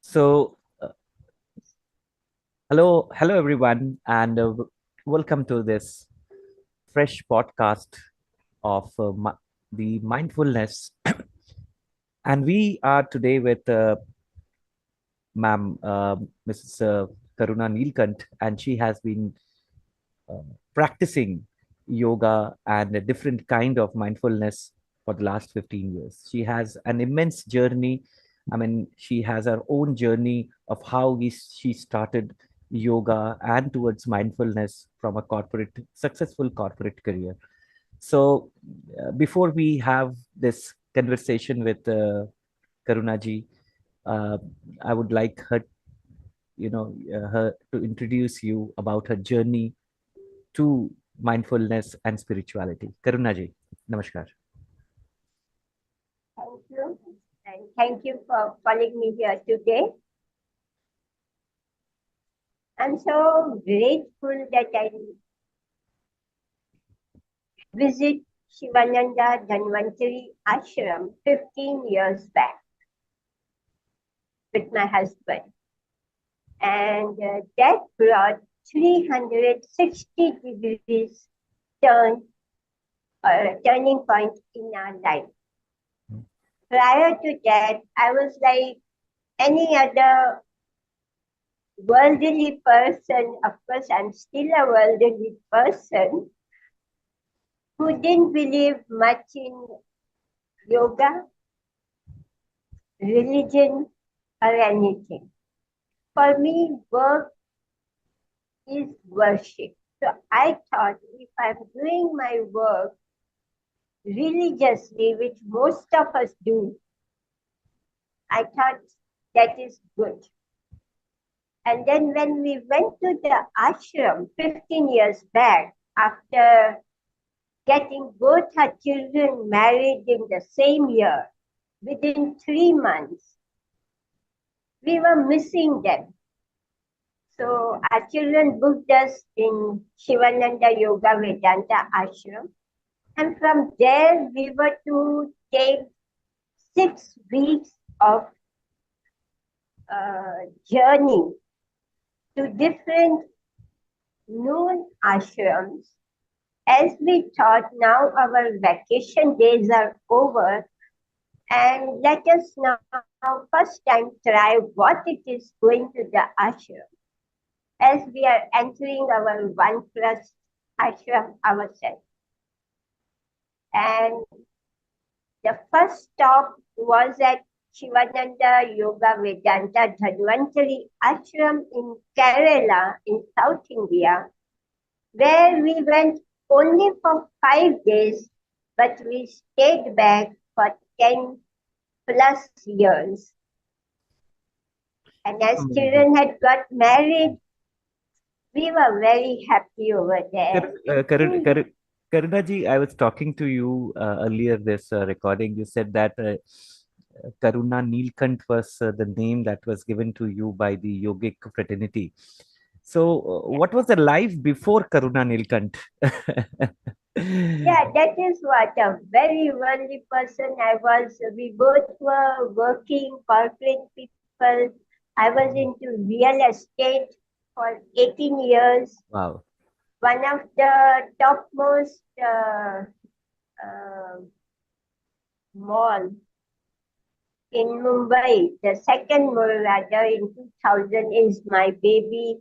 So, hello everyone, and welcome to this fresh podcast of the mindfulness. And we are today with Ma'am Mrs. Karoona Neelkanth, and she has been uh, practicing yoga and a different kind of mindfulness for the last 15 years. She has an immense journey. I mean, she has her own journey of how she started yoga and towards mindfulness from a successful corporate career. So, before we have this conversation with Karuna ji, uh, I would like her to introduce you about her journey to mindfulness and spirituality. Karuna ji, namaskar. Thank you. And thank you for calling me here today. I'm so grateful that I visit Shivananda Dhanvantari Ashram 15 years back with my husband. And that brought 360 degrees turn, turning point in our life. Prior to that, I was like any other worldly person. Of course, I'm still a worldly person who didn't believe much in yoga, religion, or anything. For me, work is worship. So I thought if I'm doing my work religiously, which most of us do, I thought that is good. And then when we went to the ashram 15 years back, after getting both our children married in the same year, within 3 months, we were missing them. So our children booked us in Shivananda Yoga Vedanta Ashram. And from there, we were to take 6 weeks of journey to different noon ashrams. As we thought, now our vacation days are over, and let us now first time try what it is going to the ashram, as we are entering our one plus ashram ourselves. And the first stop was at Shivananda Yoga Vedanta Dhanvantari Ashram in Kerala in South India, where we went only for 5 days, but we stayed back for 10 plus years. And as Amazing. children had got married, we were very happy over there. Karuna ji, I was talking to you earlier this recording. You said that Karuna Neelkanth was the name that was given to you by the yogic fraternity. So, what was the life before Karuna Neelkanth? Yeah, that is what a very worldly person I was. We both were working corporate people. I was into real estate for 18 years. Wow. One of the topmost uh, mall in Mumbai, the second mall rather in 2000 is my baby.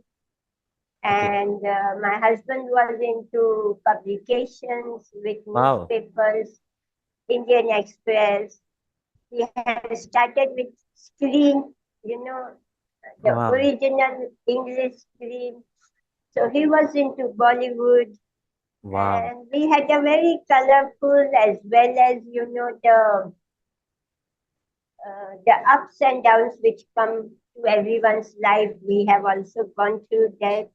Okay. And my husband was into publications with Wow. newspapers, Indian Express. He has started with Screen, the Wow. original English Screen. So he was into Bollywood, Wow. and we had a very colorful as well as the ups and downs which come to everyone's life. We have also gone through that.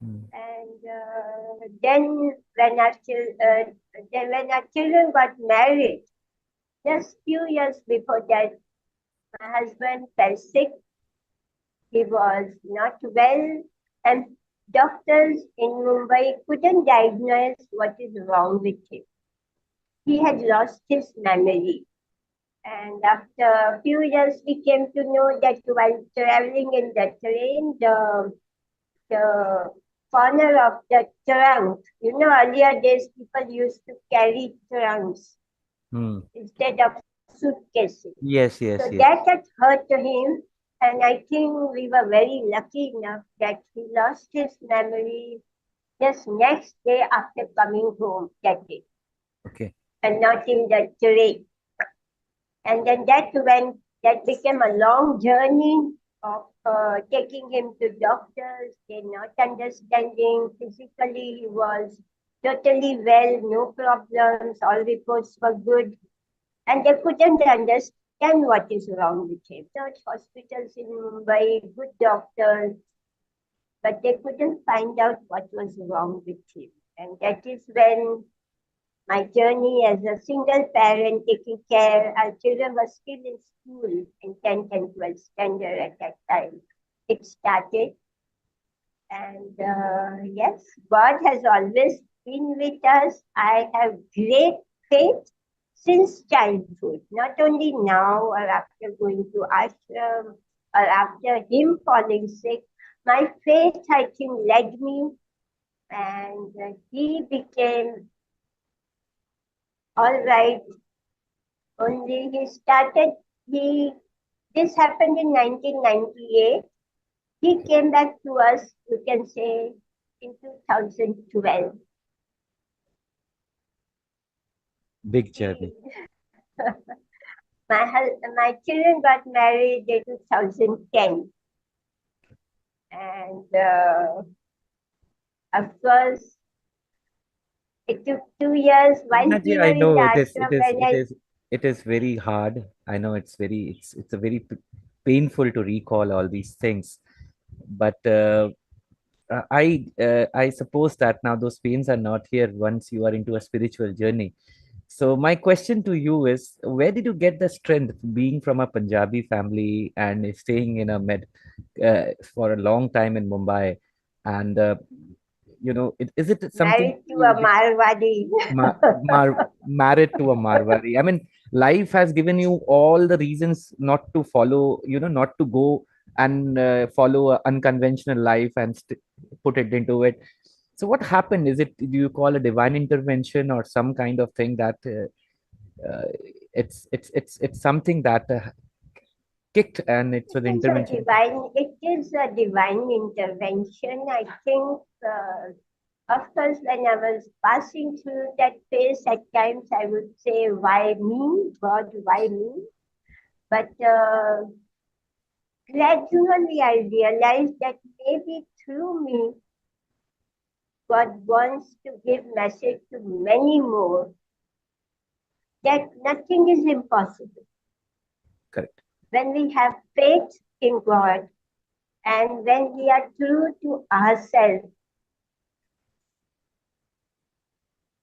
Mm. And then when our children got married, just few years before that, my husband fell sick. He was not well, and doctors in Mumbai couldn't diagnose what is wrong with him. He had lost his memory. And after a few years, we came to know that while traveling in the train, the corner of the trunk, earlier days people used to carry trunks Hmm. instead of suitcases. Yes, So yes, that yes. had hurt to him. And I think we were very lucky enough that he lost his memory just next day after coming home that day, Okay. and not in the train. And then that became a long journey of taking him to doctors, they not understanding. Physically, he was totally well, no problems, all reports were good. And they couldn't understand what is wrong with him. Search hospitals in Mumbai, good doctors, but they couldn't find out what was wrong with him. And that is when my journey as a single parent taking care, our children were still in school in 10th and 12th standard at that time. It started, and yes, God has always been with us. I have great faith since childhood, not only now or after going to ashram or after him falling sick. My faith, I think, led me, and he became all right. Only he started, he, this happened in 1998. He came back to us, you can say, in 2012. Big He, journey. my children got married in 2010. And of course, it took 2 years while Imagine, we I were in know the it is, ashram when I, it is very hard. I know it's a very painful to recall all these things. But I suppose that now those pains are not here once you are into a spiritual journey. So my question to you is, where did you get the strength being from a Punjabi family and staying in a for a long time in Mumbai? And is it something married to a Marwadi. ma- married to a Marwari? I mean, life has given you all the reasons not to follow, not to go and follow an unconventional life and put it into it. So, what happened? Is it, do you call a divine intervention or some kind of thing that it's something that kicked and it's an intervention? It is a divine intervention. I think, of course, when I was passing through that phase, at times I would say, why me? God, why me? But gradually I realized that maybe through me, God wants to give message to many more that nothing is impossible. Correct. When we have faith in God and when we are true to ourselves,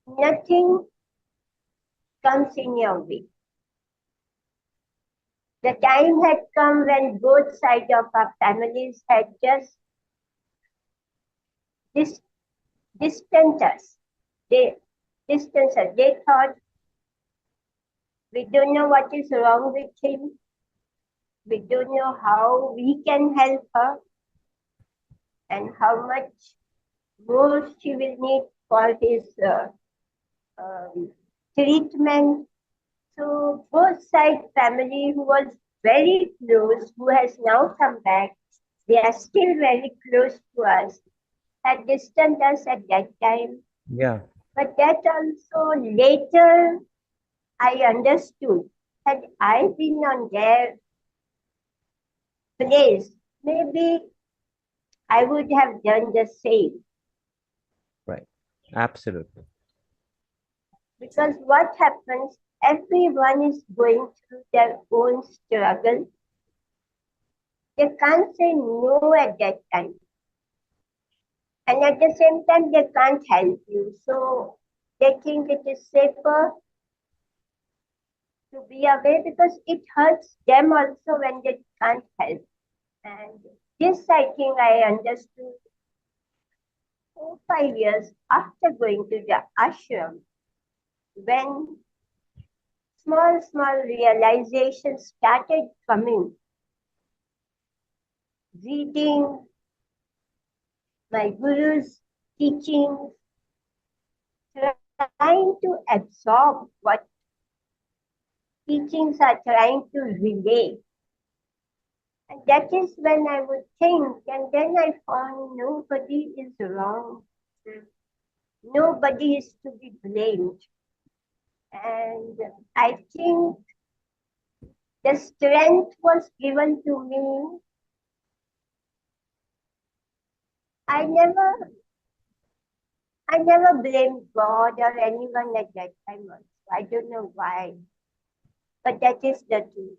nothing comes in your way. The time had come when both sides of our families had just dis- distanced us. They distanced us. They thought, we don't know what is wrong with him. We don't know how we can help her and how much more she will need for his um, treatment. So both side family who was very close, who has now come back, they are still very close to us, had distanced us at that time. Yeah. But that also later I understood. Had I been on their place, maybe I would have done the same. Right. Absolutely. Because what happens, everyone is going through their own struggle. They can't say no at that time. And at the same time, they can't help you. So they think it is safer to be away because it hurts them also when they can't help. And this, I think, I understood 4, 5 years after going to the ashram when small realizations started coming. Reading my guru's teachings, trying to absorb what teachings are trying to relay. And that is when I would think, and then I found nobody is wrong. Nobody is to be blamed. And I think the strength was given to me. I never I never blamed God or anyone at that time also. I don't know why. But that is the truth.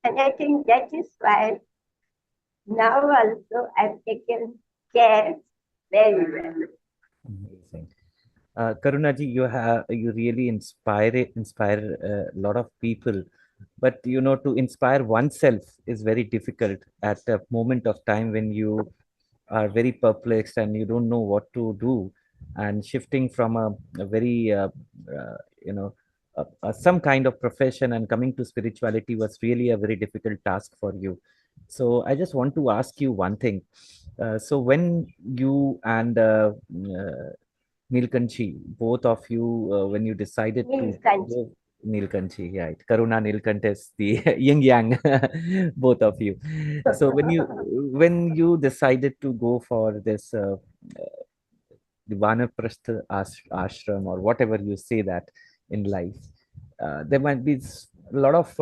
And I think that is why now also I've taken care very well. Amazing. Karunaji, you really inspire a lot of people, but to inspire oneself is very difficult at a moment of time when you are very perplexed and you don't know what to do, and shifting from a very you know some kind of profession and coming to spirituality was really a very difficult task for you. So I just want to ask you one thing. So when you and Neelkanthi, both of you, when you decided to Neelkanth. go, Neelkanthi, right? Karuna Neelkanth is the yin yang, both of you. So when you decided to go for this the Vanaprastha ashram, or whatever you say that in life, there might be a lot of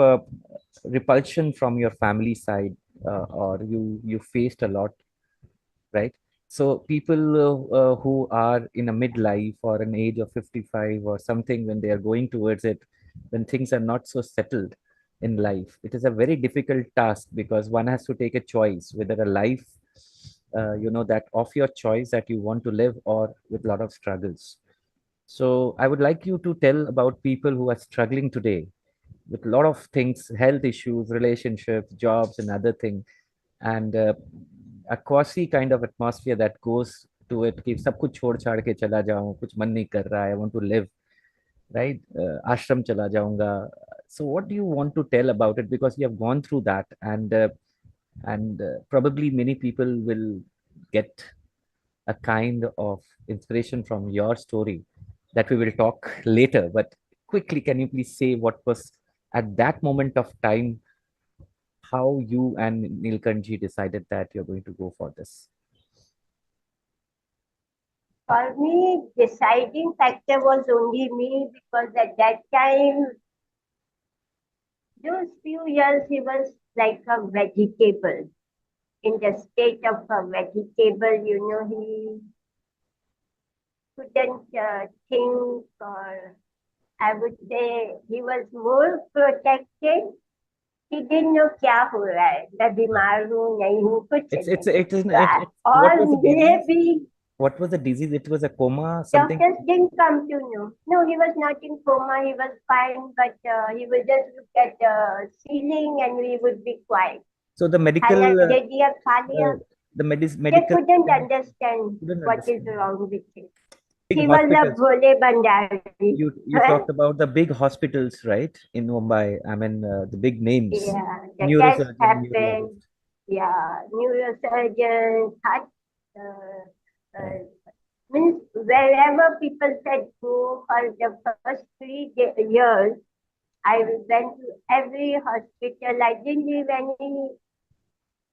repulsion from your family side, or you faced a lot, right? So people who are in a midlife or an age of 55 or something, when they are going towards it, when things are not so settled in life, it is a very difficult task, because one has to take a choice whether a life, that of your choice that you want to live, or with a lot of struggles. So I would like you to tell about people who are struggling today with a lot of things, health issues, relationships, jobs, and other things, and a quasi kind of atmosphere that goes to it कि सब कुछ छोड़ छाड़ के चला जाऊं, कुछ मन नहीं कर रहा है, I want to live, right? Ashram chala jaunga. So what do you want to tell about it, because you have gone through that, and probably many people will get a kind of inspiration from your story that we will talk later. But quickly, can you please say what was at that moment of time, how you and Nilkanji decided that you're going to go for this? For me, deciding factor was only me because at that time, those few years, he was like a vegetable. In the state of a vegetable, he couldn't think, or I would say he was more protected. He didn't know क्या हो रहा है, मैं बीमार हूँ नहीं हूँ कुछ It's नहीं. it's it is So, it, what और was the disease? maybe What was the disease? It was a coma, something. doctors didn't come to know. No, he was not in coma. He was fine, but he would just look at the ceiling and we would be quiet. So the medical, खाना दे दिया, खा लिया. They medical couldn't understand couldn't what is understand. wrong with him. Big He was a hospitals. Bhole Bandari. You talked about the big hospitals, right? In Mumbai. I mean, the big names, Yeah, the test neurosurgeon, happened. neurologist. Yeah, neurosurgeon, heart, Right. means wherever people said go for the first 3 years, I went to every hospital. I didn't leave any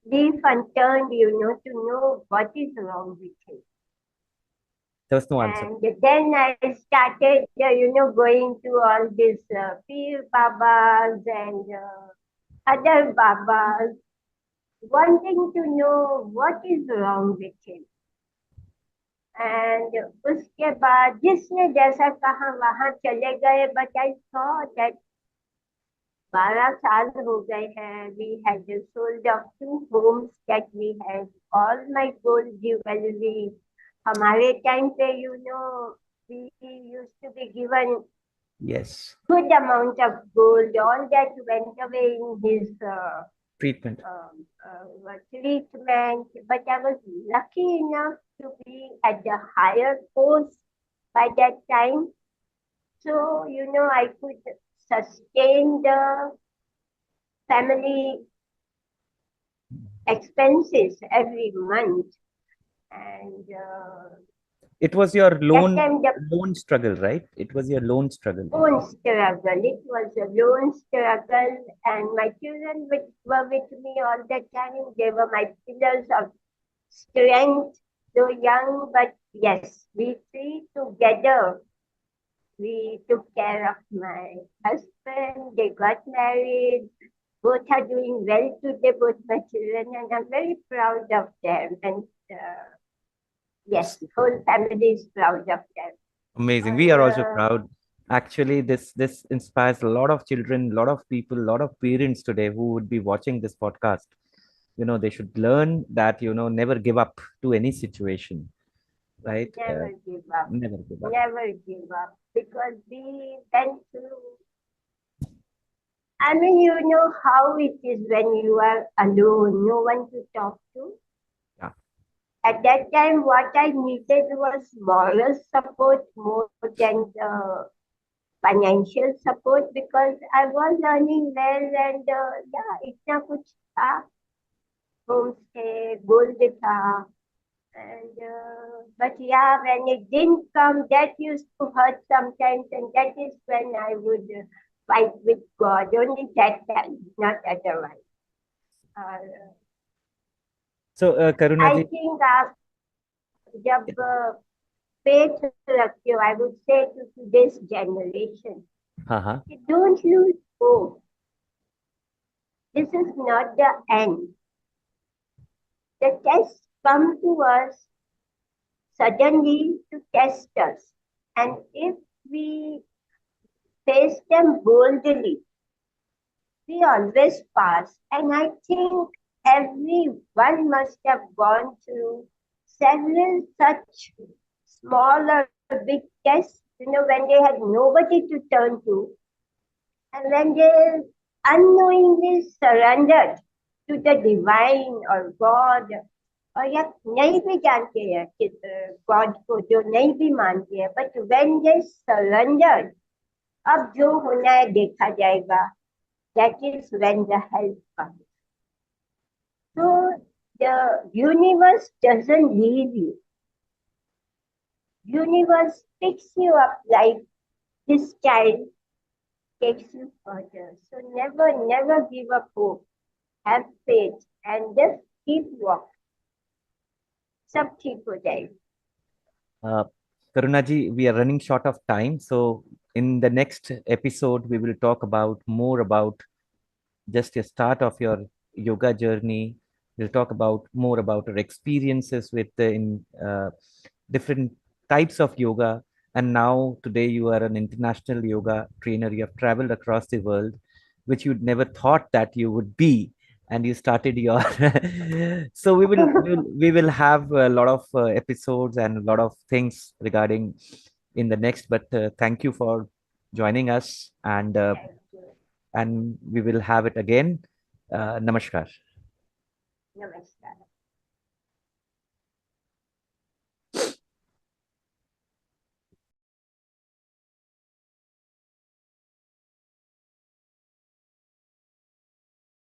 leaf unturned, to know what is wrong with him. There was no answer. And then I started, going to all these Peer Babas and other Babas, wanting to know what is wrong with him. And उसके बाद जिसने जैसा कहा वहां चले गए, but I saw that 12 साल हो गए हैं. We had sold off 2 homes that we had. All my gold jewelry. हमारे टाइम पे, we used to be given Yes. good amount of gold. All that went away in his Treatment. treatment. But I was lucky enough to be at the higher post by that time. So, I could sustain the family expenses every month. And It was your that time the lone struggle, right? It was your lone struggle. own struggle. It was a lone struggle, and my children were with me all the time. They were my pillars of strength, though young, but yes, we three together. We took care of my husband. They got married. Both are doing well today, both my children, and I'm very proud of them. And yes, whole family is proud of them. Amazing. We And are also proud. Actually, this inspires a lot of children, a lot of people, a lot of parents today who would be watching this podcast. They should learn that, never give up to any situation, right? never give up. Never give up. Never give up. Because we went through, I mean, you know how it is when you are alone, no one to talk to. Yeah. At that time, what I needed was moral support more than the financial support because I was earning well and yeah, इतना कुछ था, homestay, gold था, and but yeah, when it didn't come, that used to hurt sometimes, and that is when I would fight with God. Only that time, not otherwise. Uh, So, Karuna I ji, think जब faith रखते हो, I would say to today's generation, haha. don't lose hope. This is not the end. The tests come to us suddenly to test us. And if we face them boldly, we always pass. And I think everyone must have gone through several such small or big tests, when they had nobody to turn to, and when they unknowingly surrendered to the divine or God, और या नहीं भी जानते हैं कि God को, जो नहीं भी मानते हैं, बट व्हेन दे सरेंडर, अब जो होना है देखा जाएगा, that is when the help comes. So the universe doesn't leave you. Universe picks you up like this child takes you further. So never give up hope. Have faith and just keep walking. सब ठीक हो जाएगा. Uh, Karuna ji, we are running short of time. So, in the next episode, we will talk about more about just a start of your yoga journey. We'll talk about more about our experiences with different types of yoga. And now, today, you are an international yoga trainer. You have traveled across the world, which you'd never thought that you would be. And you started your so we will have a lot of episodes and a lot of things regarding in the next, but thank you for joining us, Thank you. and we will have it again. Namaskar. Namaskar.